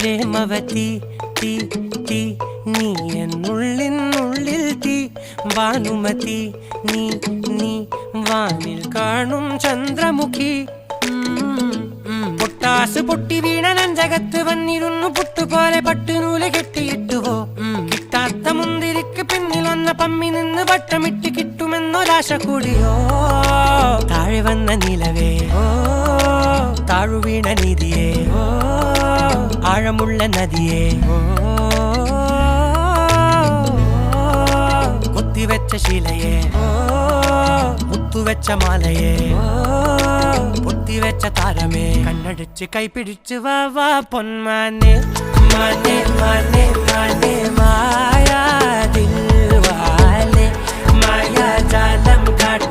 പ്രേമവതി തീ തീ നീ എന്നുള്ളിൽ തീ ഭാനുമതി നീ നീ വാനിൽ കാണും ചന്ദ്രമുഖി പൊട്ടാസ് പൊട്ടി വീണ നെഞ്ചകത്ത് വന്നിരുന്നു പുട്ടുപോലെ പട്ടുനൂല് കെട്ടിയിട്ടുവോ കിട്ടാത്ത മുന്തിരിക്ക് പിന്നിൽ വന്ന പമ്മി നിന്ന് വട്ടമിട്ട് കിട്ടുമെന്നൊരാശ കൂടിയോ താഴെ വന്ന നിലവേ താഴു വീണ നിധിയേ ആഴമുള്ള നദിയേ കൊത്തിവെച്ച ശിലയേ മുത്തുവെച്ച മാലയേ പൊത്തിവെച്ച താരമേ കണ്ണടിച്ച് കൈപിടിച്ച് വാ വാ പൊന്മാനെ മാനെ മാനെ മാനെ മായാ ദിൽവാലെ മായാജാലം കാട്ടി